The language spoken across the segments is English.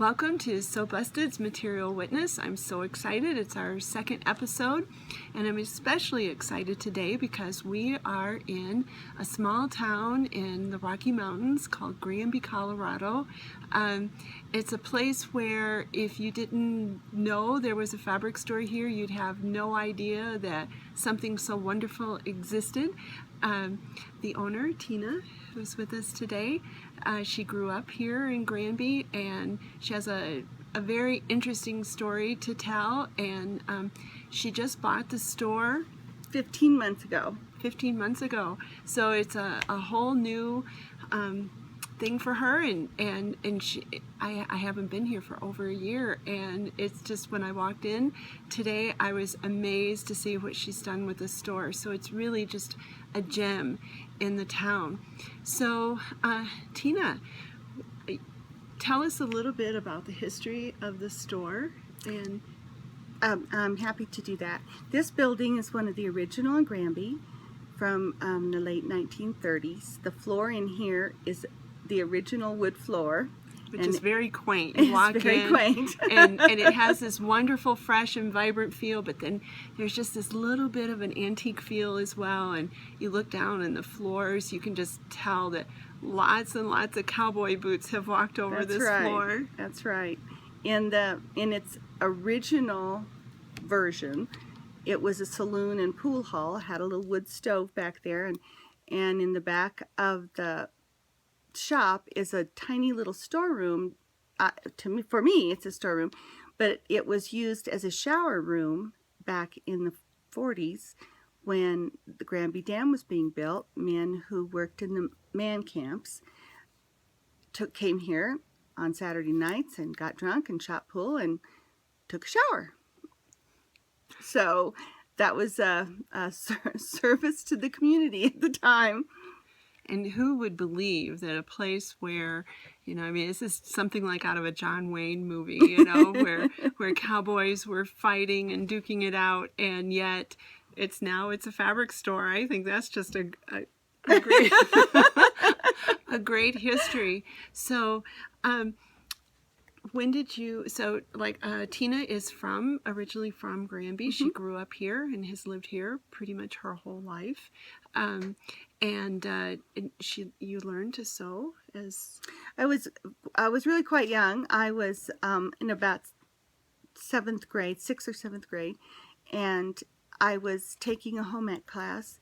Welcome to Sewbusted's Material Witness. I'm so excited. It's our second episode, and I'm especially excited today because we are in a small town in the Rocky Mountains called Granby, Colorado. It's a place where if you didn't know there was a fabric store here, you'd have no idea that something so wonderful existed. The owner, Tina, who's with us today, she grew up here in Granby, and she has a very interesting story to tell, and she just bought the store 15 months ago. 15 months ago. So it's a whole new thing for her, and I haven't been here for over a year, and it's just, when I walked in today, I was amazed to see what she's done with the store. So it's really just a gem in the town. So Tina, tell us a little bit about the history of the store. And I'm happy to do that. This building is one of the original in Granby from the late 1930s. The floor in here is the original wood floor, which is very quaint. You walk very in, quaint. and it has this wonderful, fresh and vibrant feel, but then there's just this little bit of an antique feel as well, and you look down and the floors, you can just tell that lots and lots of cowboy boots have walked over this floor. That's right. In its original version, it was a saloon and pool hall. It had a little wood stove back there, and in the back of the shop is a tiny little storeroom. For me, it's a storeroom, but it was used as a shower room back in the 40s when the Granby Dam was being built. Men who worked in the man camps came here on Saturday nights and got drunk and shot pool and took a shower. So that was a service to the community at the time. And who would believe that a place where, I mean, this is something like out of a John Wayne movie, where cowboys were fighting and duking it out, and yet it's a fabric store. I think that's just a great a great history. So, when did you? So, Tina is originally from Granby. Mm-hmm. She grew up here and has lived here pretty much her whole life. You learned to sew as I was really quite young. I was in about 6th or 7th grade, and I was taking a home ec class,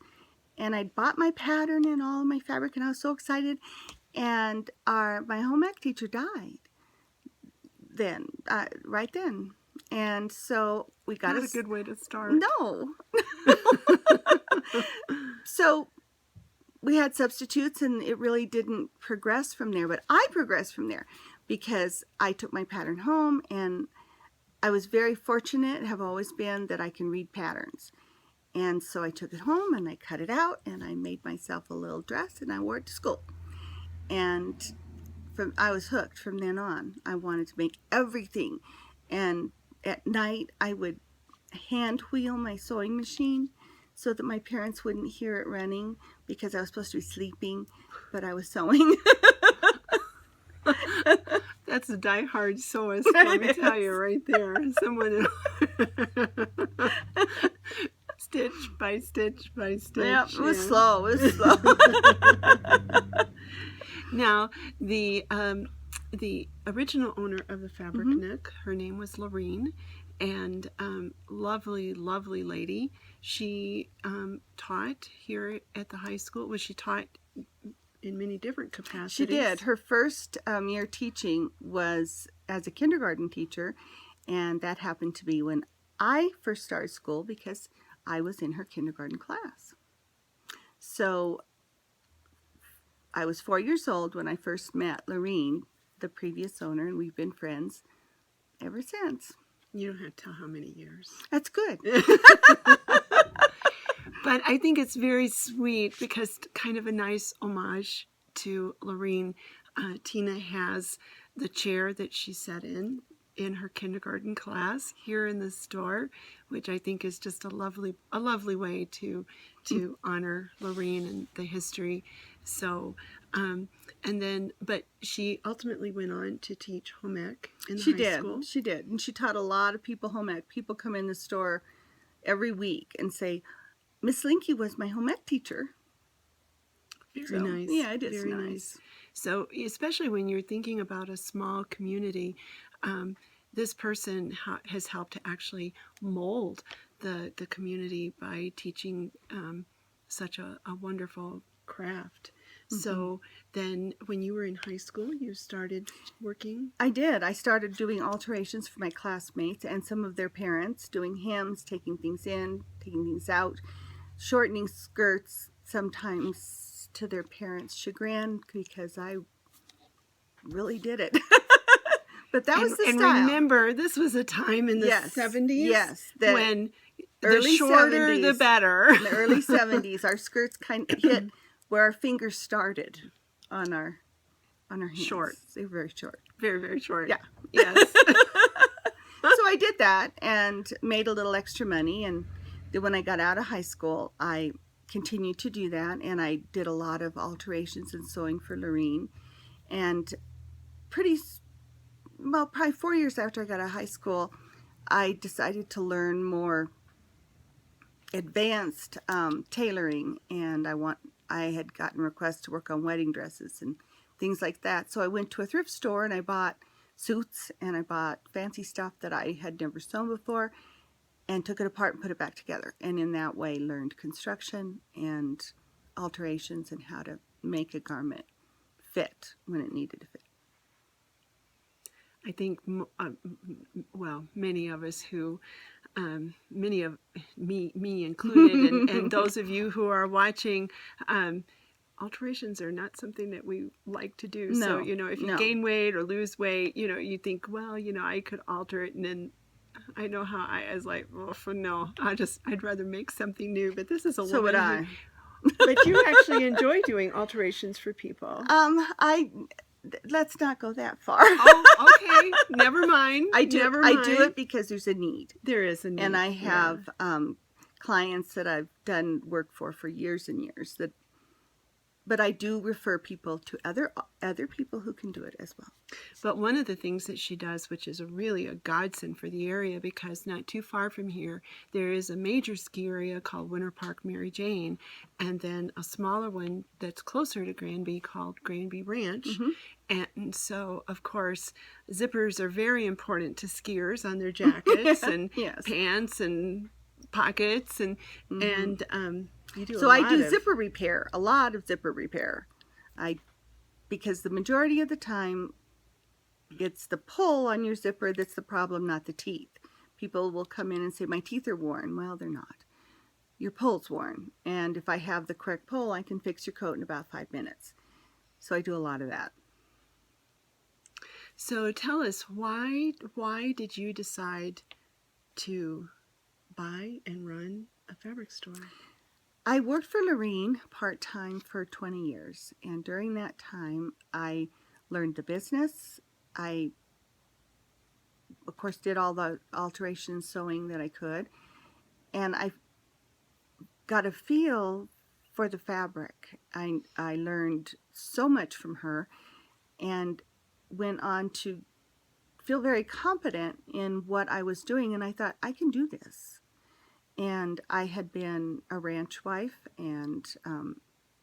and I'd bought my pattern and all of my fabric, and I was so excited. And my home ec teacher died right then. And so we got not a good way to start. No. So we had substitutes, and it really didn't progress from there. But I progressed from there because I took my pattern home, and I was very fortunate, have always been, that I can read patterns. And so I took it home, and I cut it out, and I made myself a little dress, and I wore it to school. And I was hooked from then on. I wanted to make everything. And at night, I would hand wheel my sewing machine so that my parents wouldn't hear it running, because I was supposed to be sleeping, but I was sewing. That's a die-hard sewist, let me tell you, right there. Someone stitch by stitch by stitch. Yeah, it was slow. It was slow. Now, the original owner of the fabric, mm-hmm. Nook, her name was Lorene, and lovely, lovely lady. She taught here at the high school. Was she taught in many different capacities? She did. Her first year teaching was as a kindergarten teacher, and that happened to be when I first started school, because I was in her kindergarten class. So I was 4 years old when I first met Lorene, the previous owner, and we've been friends ever since. You don't have to tell how many years. That's good. But I think it's very sweet, because kind of a nice homage to Lorene. Tina has the chair that she sat in her kindergarten class here in the store, which I think is just a lovely way to honor Lorene and the history. So And then, but she ultimately went on to teach home ec in the She high did. school. She did. And she taught a lot of people home ec. People come in the store every week and say, Miss Linky was my home ec teacher. Very nice. Yeah, it is very nice. So, especially when you're thinking about a small community, this person has helped to actually mold the community by teaching such a wonderful craft. So then when you were in high school, you started working? I did. I started doing alterations for my classmates and some of their parents, doing hems, taking things in, taking things out, shortening skirts, sometimes to their parents' chagrin, because I really did it. But that was the and style. Remember, this was a time in the 70s yes, when early the shorter 70s, the better. In the early 70s, our skirts kind of hit where our fingers started on our hands. Short. They were very short. Very, very short. Yeah. Yes. So I did that and made a little extra money. And then when I got out of high school, I continued to do that. And I did a lot of alterations and sewing for Lorene. And probably 4 years after I got out of high school, I decided to learn more advanced tailoring. And I had gotten requests to work on wedding dresses and things like that. So I went to a thrift store and I bought suits and I bought fancy stuff that I had never sewn before and took it apart and put it back together. And in that way learned construction and alterations and how to make a garment fit when it needed to fit. I think, many of us who, many of me included, and those of you who are watching, alterations are not something that we like to do. No, so, if you gain weight or lose weight, you think, well, I could alter it. And then I know how I was like, oh, no, I'd rather make something new. But this is a So would I. But you actually enjoy doing alterations for people. Let's not go that far. Oh, okay. Never mind. I do it because there's a need. There is a need. And I have clients that I've done work for years and years. But I do refer people to other people who can do it as well. But one of the things that she does, which is really a godsend for the area, because not too far from here, there is a major ski area called Winter Park Mary Jane, and then a smaller one that's closer to Granby called Granby Ranch. And so, of course, zippers are very important to skiers on their jackets and pants and pockets and you do I do zipper repair, a lot of zipper repair. Because the majority of the time it's the pull on your zipper that's the problem, not the teeth. People will come in and say, my teeth are worn. Well, they're not. Your pull's worn. And if I have the correct pull, I can fix your coat in about 5 minutes. So I do a lot of that. So tell us, why did you decide to buy and run a fabric store? I worked for Lorene part-time for 20 years, and during that time, I learned the business. I, of course, did all the alteration sewing that I could, and I got a feel for the fabric. I learned so much from her, and went on to feel very competent in what I was doing, and I thought, I can do this. And I had been a ranch wife and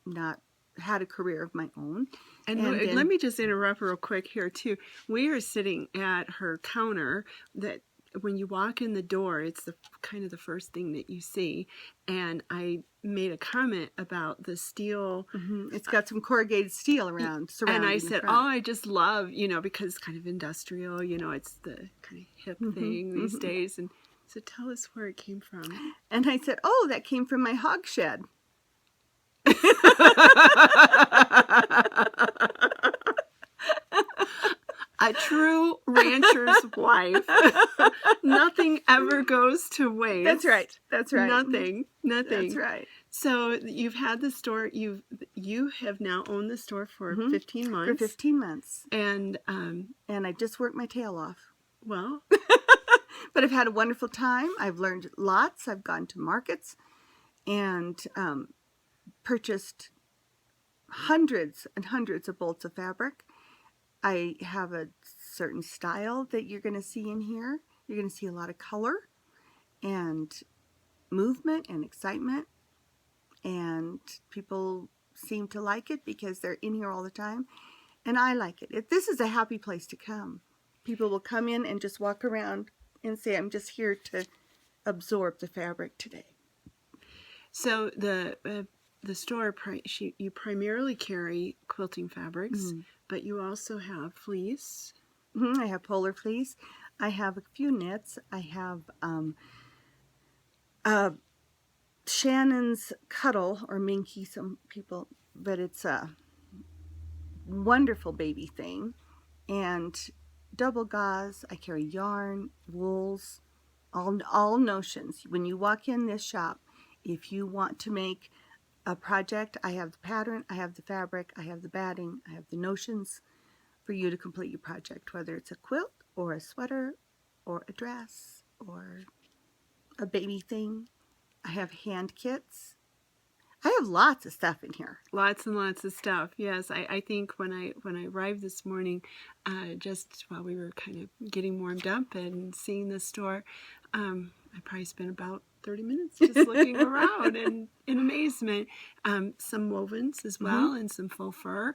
not had a career of my own. And let me just interrupt real quick here too. We are sitting at her counter that when you walk in the door, it's kind of the first thing that you see. And I made a comment about the steel. It's got some corrugated steel around. And I said, I just love, because it's kind of industrial, it's the kind of hip thing these days. And so tell us where it came from. And I said, that came from my hog shed. A true rancher's wife. Nothing ever goes to waste. That's right. That's right. Nothing. That's right. So you've had the store. You have now owned the store for 15 months. For 15 months. And I just worked my tail off. Well. But I've had a wonderful time. I've learned lots. I've gone to markets and purchased hundreds and hundreds of bolts of fabric. I have a certain style that you're going to see in here. You're going to see a lot of color and movement and excitement, and people seem to like it because they're in here all the time, and I like it. This is a happy place to come. People will come in and just walk around and say, I'm just here to absorb the fabric today. So the store, you primarily carry quilting fabrics, but you also have fleece. I have polar fleece. I have a few knits. I have Shannon's Cuddle, or Minky, some people, but it's a wonderful baby thing. And double gauze. I carry yarn, wools, all notions. When you walk in this shop, if you want to make a project, I have the pattern, I have the fabric, I have the batting, I have the notions for you to complete your project, whether it's a quilt or a sweater or a dress or a baby thing. I have hand kits. I have lots of stuff in here. Lots and lots of stuff. Yes, I think when I arrived this morning, just while we were kind of getting warmed up and seeing the store, I probably spent about 30 minutes just looking around and in amazement. Some wovens as well, and some faux fur.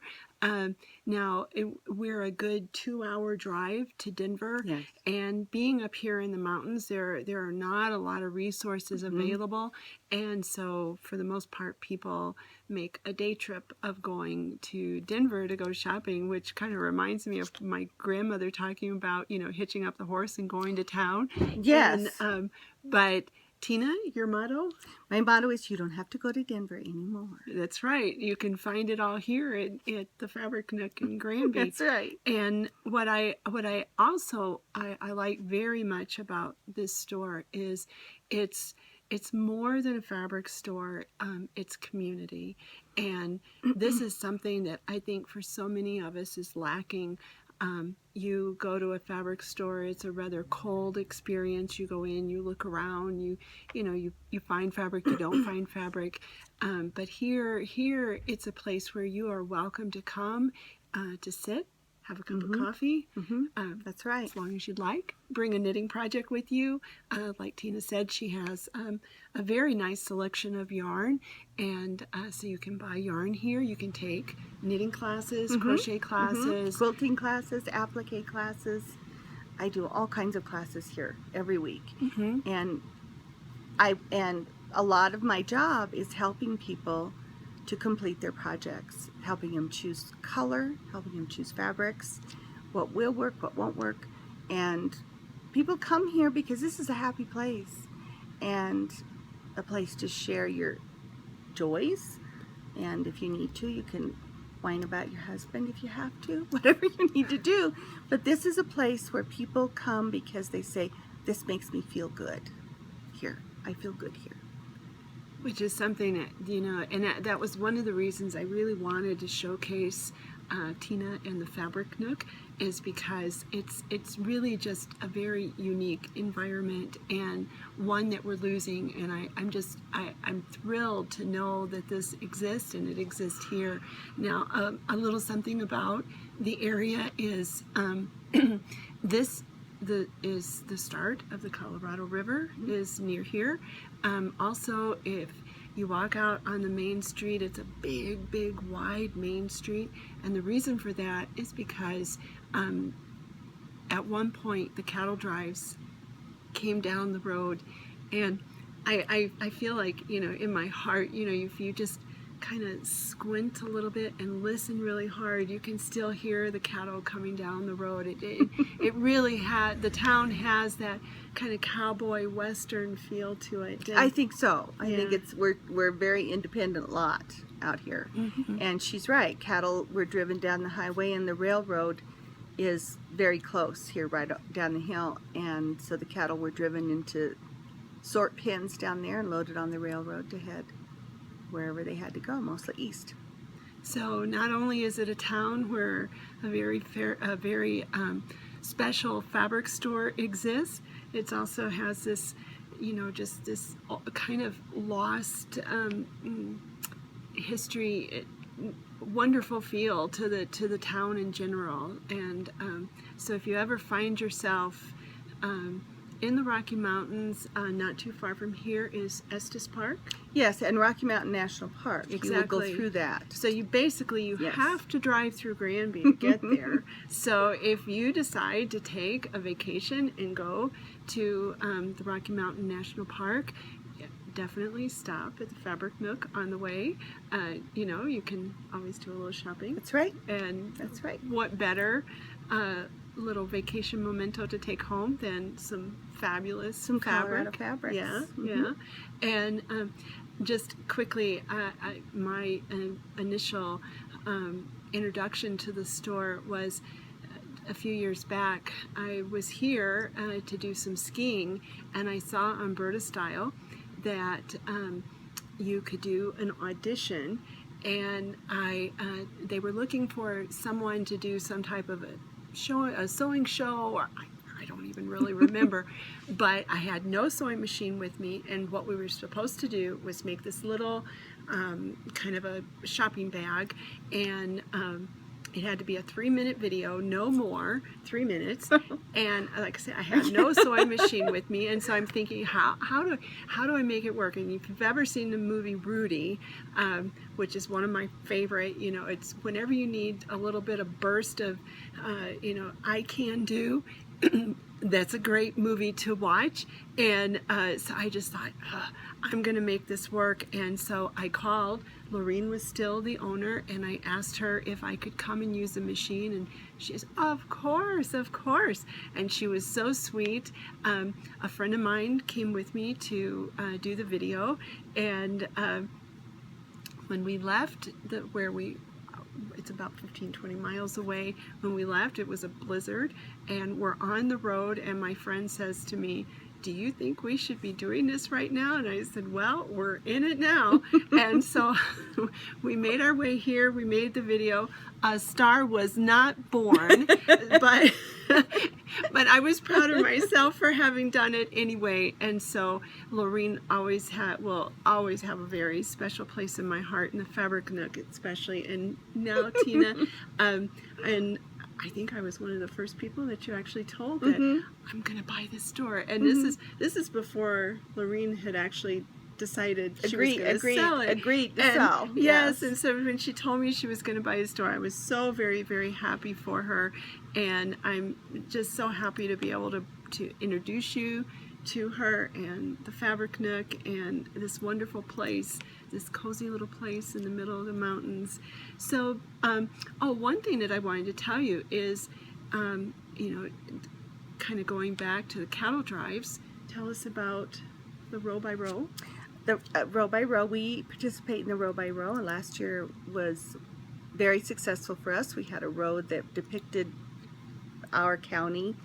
Now, we're a good 2-hour drive to Denver. Yes. And being up here in the mountains, there are not a lot of resources available. And so, for the most part, people make a day trip of going to Denver to go shopping, which kind of reminds me of my grandmother talking about, hitching up the horse and going to town. Yes. And, but Tina, your motto? My motto is you don't have to go to Denver anymore. That's right. You can find it all here at the Fabric Nook in Granby. That's right. And what I also like very much about this store is it's more than a fabric store. It's community, and this is something that I think for so many of us is lacking. You go to a fabric store, it's a rather cold experience. You go in, you look around, you find fabric, you don't find fabric. But here it's a place where you are welcome to come to sit, have a cup of coffee. That's right. As long as you'd like. Bring a knitting project with you. Like Tina said, she has a very nice selection of yarn, and so you can buy yarn here. You can take knitting classes, crochet classes, quilting classes, applique classes. I do all kinds of classes here every week, and a lot of my job is helping people to complete their projects, helping them choose color, helping them choose fabrics, what will work, what won't work. And people come here because this is a happy place and a place to share your joys. And if you need to, you can whine about your husband if you have to, whatever you need to do. But this is a place where people come because they say, this makes me feel good here. I feel good here. Which is something that, and that was one of the reasons I really wanted to showcase Tina and the Fabric Nook, is because it's really just a very unique environment, and one that we're losing. And I'm thrilled to know that this exists, and it exists here. Now, a little something about the area is this is the start of the Colorado River, is near here. Also, if you walk out on the main street, it's a big, wide main street. And the reason for that is because at one point the cattle drives came down the road. And I feel like, in my heart, if you just kind of squint a little bit and listen really hard, you can still hear the cattle coming down the road. It really the town has that kind of cowboy western feel to it. I think so. I think we're a very independent lot out here. And she's right. Cattle were driven down the highway, and the railroad is very close here, right down the hill. And so the cattle were driven into sort pens down there and loaded on the railroad to head wherever they had to go, mostly east. So not only is it a town where a very special fabric store exists, it also has this, just this kind of lost history. wonderful feel to the town in general. And so if you ever find yourself in the Rocky Mountains, not too far from here is Estes Park. Yes, and Rocky Mountain National Park. Exactly. You will go through that. So you basically Yes. have to drive through Granby to get there. So if you decide to take a vacation and go to the Rocky Mountain National Park, definitely stop at the Fabric Nook on the way. You know, you can always do a little shopping. That's right. And That's right. what better little vacation memento to take home than some fabulous Colorado fabric. fabrics. Yeah, Mhm. yeah. And just quickly, my initial introduction to the store was a few years back. I was here to do some skiing, and I saw on Berta Style that you could do an audition, and they were looking for someone to do some type of a sewing show, or I don't even really remember, but I had no sewing machine with me, and what we were supposed to do was make this little kind of a shopping bag, and it had to be a 3-minute video, no more, 3 minutes. And like I said, I had no sewing machine with me, and so I'm thinking, how do I make it work? And if you've ever seen the movie Rudy, which is one of my favorite, you know, it's whenever you need a little bit of burst of, you know, I can do. That's a great movie to watch. And so I just thought, I'm going to make this work. And so I called. Lorene was still the owner, and I asked her if I could come and use the machine, and she said, of course, of course. And she was so sweet. A friend of mine came with me to do the video, and when we left it's about 15-20 miles away. When we left, it was a blizzard, and we're on the road, and my friend says to me, do you think we should be doing this right now? And I said, well, we're in it now. And so we made our way here. We made the video. A star was not born, but I was proud of myself for having done it anyway. And so Lorene will always have a very special place in my heart, in the Fabric Nook especially. And now Tina, and I think I was one of the first people that you actually told that I'm going to buy this store. And this is before Lorene had actually decided she was going to sell it. Agreed to sell. Yes, and so when she told me she was going to buy a store, I was so very, very happy for her. And I'm just so happy to be able to introduce you to her and the Fabric Nook and this wonderful place, this cozy little place in the middle of the mountains. So, one thing that I wanted to tell you is, you know, kind of going back to the cattle drives, tell us about the row by row. The row by row, we participate in the row by row, and last year was very successful for us. We had a row that depicted our county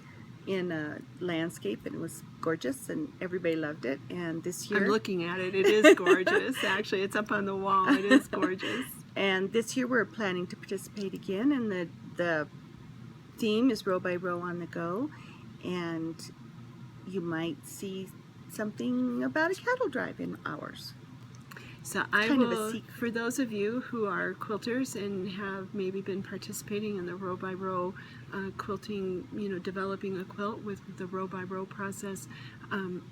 in a landscape, and it was gorgeous, and everybody loved it. And this year, I'm looking at it. It is gorgeous. Actually, it's up on the wall. It is gorgeous. And this year we're planning to participate again, and the theme is row by row on the go, and you might see something about a cattle drive in ours. So for those of you who are quilters and have maybe been participating in the row by row quilting, you know, developing a quilt with the row by row process,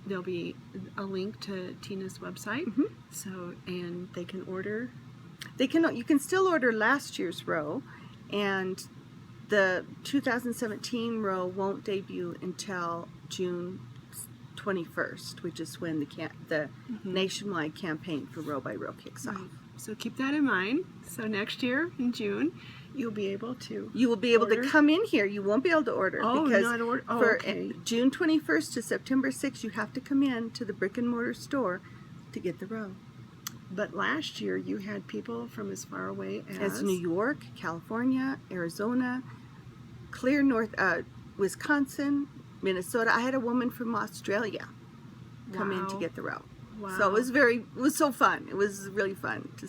there'll be a link to Tina's website. So, and they can order. You can still order last year's row, and the 2017 row won't debut until June 21st, which is when the nationwide campaign for row by row kicks off. Right. So keep that in mind. So next year in June, you'll be able to. You will be able to come in here. You won't be able to order okay. June 21st to September 6th, you have to come in to the brick and mortar store to get the row. But last year you had people from as far away as New York, California, Arizona, clear north, Wisconsin, Minnesota. I had a woman from Australia come in to get the row. Wow. So it was so fun. It was really fun to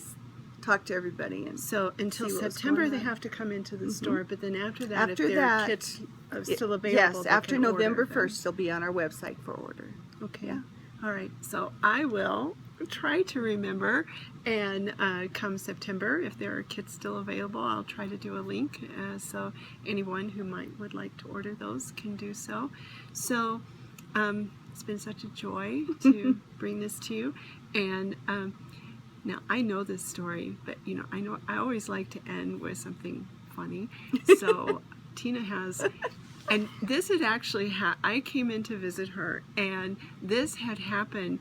talk to everybody. And so until September they have to come into the store, but then after that, if their kits are still available, yes, after November 1st, they'll be on our website for order. Okay. Yeah. All right. So I will try to remember, and come September, if there are kits still available, I'll try to do a link so anyone who would like to order those can do so. So it's been such a joy to bring this to you. And now I know this story, but you know, I always like to end with something funny. So Tina has, and this had actually I came in to visit her, and this had happened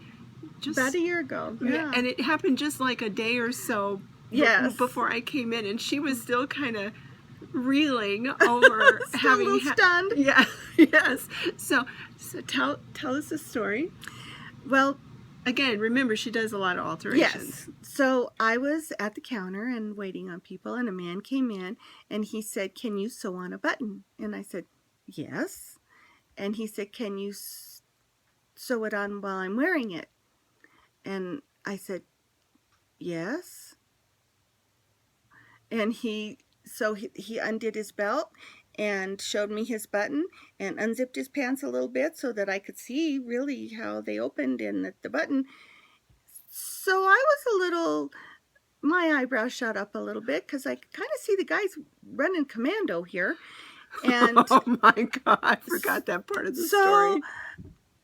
just about a year ago. Yeah. And it happened just like a day or so before I came in, and she was still kind of reeling over having a little stunned. Yeah, yes. So tell us the story. Well, again, remember, she does a lot of alterations. Yes. So I was at the counter and waiting on people, and a man came in and he said, "Can you sew on a button?" And I said, "Yes." And he said, "Can you sew it on while I'm wearing it?" And I said, "Yes." And he undid his belt and showed me his button and unzipped his pants a little bit so that I could see really how they opened and the button. So I was a little, my eyebrows shot up a little bit because I could kind of see the guys running commando here. And oh my God, I forgot that part of the story.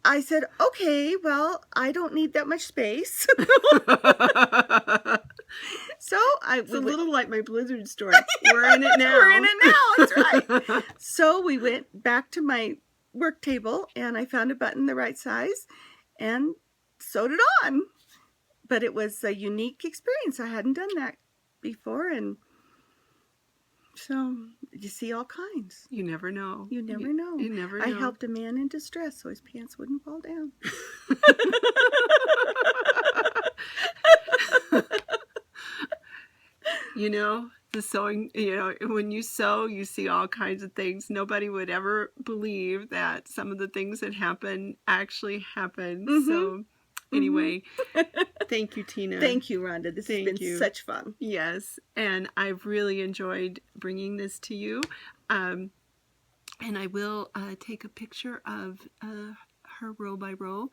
I said, "Okay, well, I don't need that much space." So it's a little like my Blizzard story. We're in it now. We're in it now, that's right. So we went back to my work table and I found a button the right size and sewed it on. But it was a unique experience. I hadn't done that before, and so you see all kinds. You never know. You never know. You never know. I helped a man in distress so his pants wouldn't fall down. You know, the sewing, you know, when you sew, you see all kinds of things. Nobody would ever believe that some of the things that happen actually happen. Mm-hmm. So anyway, thank you, Tina. Thank you, Rhonda. This has been such fun. Yes, and I've really enjoyed bringing this to you. And I will take a picture of her row by row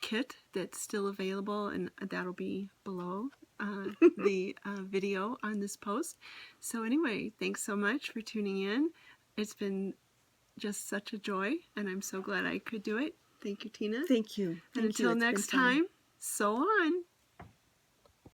kit that's still available, and that'll be below the video on this post. So anyway, thanks so much for tuning in. It's been just such a joy, and I'm so glad I could do it. Thank you, Tina. Thank you. And until next time, sew on.